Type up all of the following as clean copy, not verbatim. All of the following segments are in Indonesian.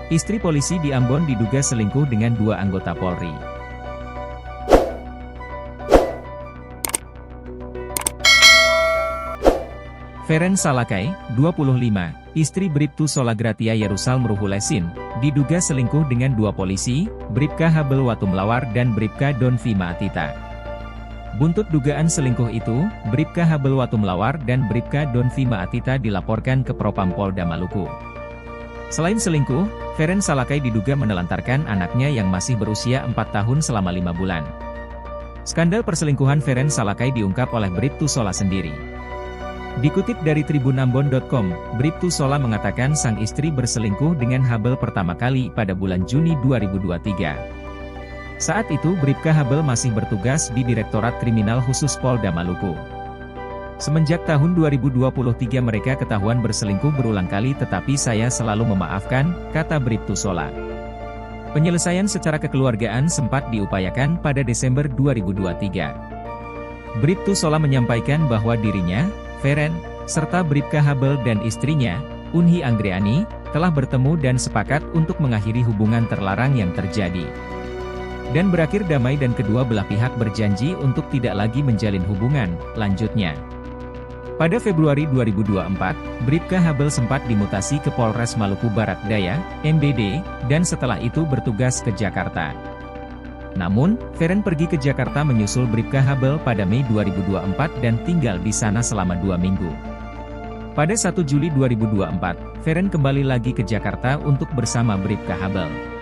Istri polisi di Ambon diduga selingkuh dengan 2 anggota Polri. Feren Salakai, 25, istri Bribtu Solagratia Yerusalem Ruhulesin, diduga selingkuh dengan 2 polisi, Bribka Habel Watumlawar dan Bribka Donvi Maatita. Buntut dugaan selingkuh itu, Bribka Habel Watumlawar dan Bribka Donvi Maatita dilaporkan ke Propam Polda Maluku. Selain selingkuh, Feren Salakai diduga menelantarkan anaknya yang masih berusia 4 tahun selama 5 bulan. Skandal perselingkuhan Feren Salakai diungkap oleh Bribtu Sola sendiri. Dikutip dari tribunambon.com, Bribtu Sola mengatakan sang istri berselingkuh dengan Habel pertama kali pada bulan Juni 2023. Saat itu Bribka Habel masih bertugas di Direktorat Kriminal Khusus Polda Maluku. Semenjak tahun 2023 mereka ketahuan berselingkuh berulang kali tetapi saya selalu memaafkan, kata Bribtu Sola. Penyelesaian secara kekeluargaan sempat diupayakan pada Desember 2023. Bribtu Sola menyampaikan bahwa dirinya, Feren, serta Bribka Habel dan istrinya, Unhi Anggriani, telah bertemu dan sepakat untuk mengakhiri hubungan terlarang yang terjadi. Dan berakhir damai dan kedua belah pihak berjanji untuk tidak lagi menjalin hubungan, lanjutnya. Pada Februari 2024, Bribka Habel sempat dimutasi ke Polres Maluku Barat Daya, MBD, dan setelah itu bertugas ke Jakarta. Namun, Feren pergi ke Jakarta menyusul Bribka Habel pada Mei 2024 dan tinggal di sana selama 2 minggu. Pada 1 Juli 2024, Feren kembali lagi ke Jakarta untuk bersama Bribka Habel.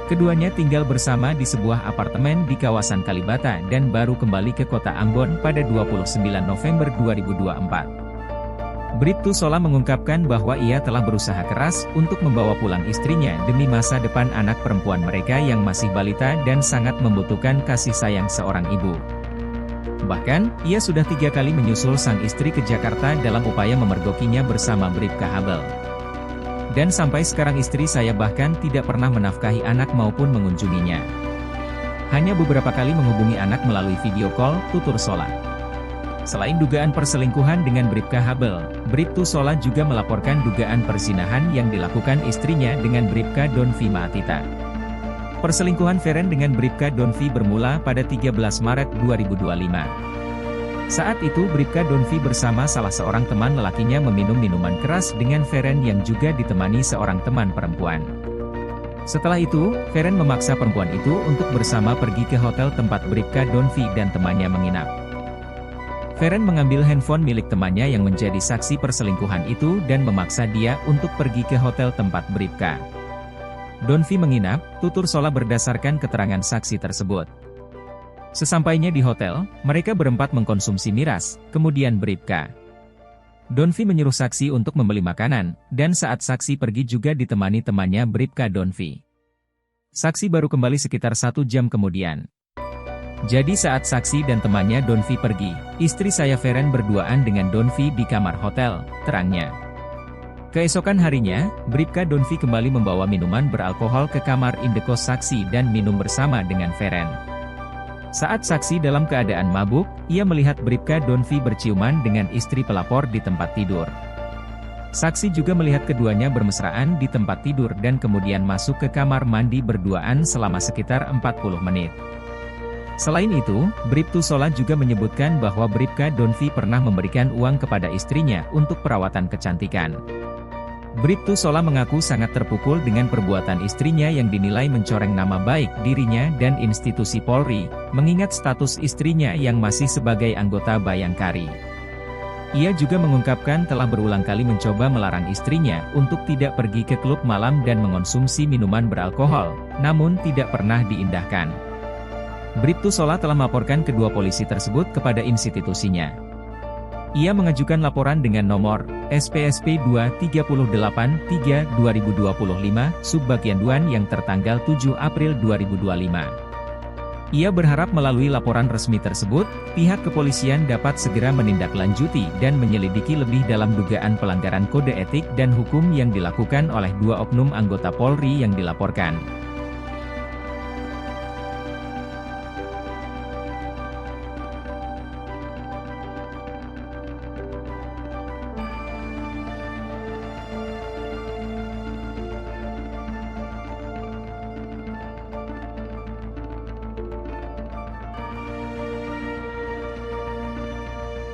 Keduanya tinggal bersama di sebuah apartemen di kawasan Kalibata dan baru kembali ke kota Ambon pada 29 November 2024. Bribtu Sola mengungkapkan bahwa ia telah berusaha keras untuk membawa pulang istrinya demi masa depan anak perempuan mereka yang masih balita dan sangat membutuhkan kasih sayang seorang ibu. Bahkan, ia sudah 3 kali menyusul sang istri ke Jakarta dalam upaya memergokinya bersama Bribka Habel. Dan sampai sekarang istri saya bahkan tidak pernah menafkahi anak maupun mengunjunginya. Hanya beberapa kali menghubungi anak melalui video call, tutur Sola. Selain dugaan perselingkuhan dengan Bribka Habel, Bribtu Sola juga melaporkan dugaan perzinahan yang dilakukan istrinya dengan Bribka Donvi Maatita. Perselingkuhan Feren dengan Bribka Donvi bermula pada 13 Maret 2025. Saat itu Bribka Donvi bersama salah seorang teman lelakinya meminum minuman keras dengan Feren yang juga ditemani seorang teman perempuan. Setelah itu, Feren memaksa perempuan itu untuk bersama pergi ke hotel tempat Bribka Donvi dan temannya menginap. Feren mengambil handphone milik temannya yang menjadi saksi perselingkuhan itu dan memaksa dia untuk pergi ke hotel tempat Bribka Donvi menginap, tutur Sola berdasarkan keterangan saksi tersebut. Sesampainya di hotel, mereka berempat mengkonsumsi miras, kemudian Bribka Donvi menyuruh saksi untuk membeli makanan, dan saat saksi pergi juga ditemani temannya Bribka Donvi. Saksi baru kembali sekitar 1 jam kemudian. Jadi saat saksi dan temannya Donvi pergi, istri saya Feren berduaan dengan Donvi di kamar hotel, terangnya. Keesokan harinya, Bribka Donvi kembali membawa minuman beralkohol ke kamar indekos saksi dan minum bersama dengan Feren. Saat saksi dalam keadaan mabuk, ia melihat Bribka Donvi berciuman dengan istri pelapor di tempat tidur. Saksi juga melihat keduanya bermesraan di tempat tidur dan kemudian masuk ke kamar mandi berduaan selama sekitar 40 menit. Selain itu, Bribtu Sola juga menyebutkan bahwa Bribka Donvi pernah memberikan uang kepada istrinya untuk perawatan kecantikan. Bribtu Sola mengaku sangat terpukul dengan perbuatan istrinya yang dinilai mencoreng nama baik dirinya dan institusi Polri, mengingat status istrinya yang masih sebagai anggota Bayangkari. Ia juga mengungkapkan telah berulang kali mencoba melarang istrinya untuk tidak pergi ke klub malam dan mengonsumsi minuman beralkohol, namun tidak pernah diindahkan. Bribtu Sola telah melaporkan kedua polisi tersebut kepada institusinya. Ia mengajukan laporan dengan nomor SPSP 2383/2025, Subbagian 2 yang tertanggal 7 April 2025. Ia berharap melalui laporan resmi tersebut, pihak kepolisian dapat segera menindaklanjuti dan menyelidiki lebih dalam dugaan pelanggaran kode etik dan hukum yang dilakukan oleh 2 oknum anggota Polri yang dilaporkan.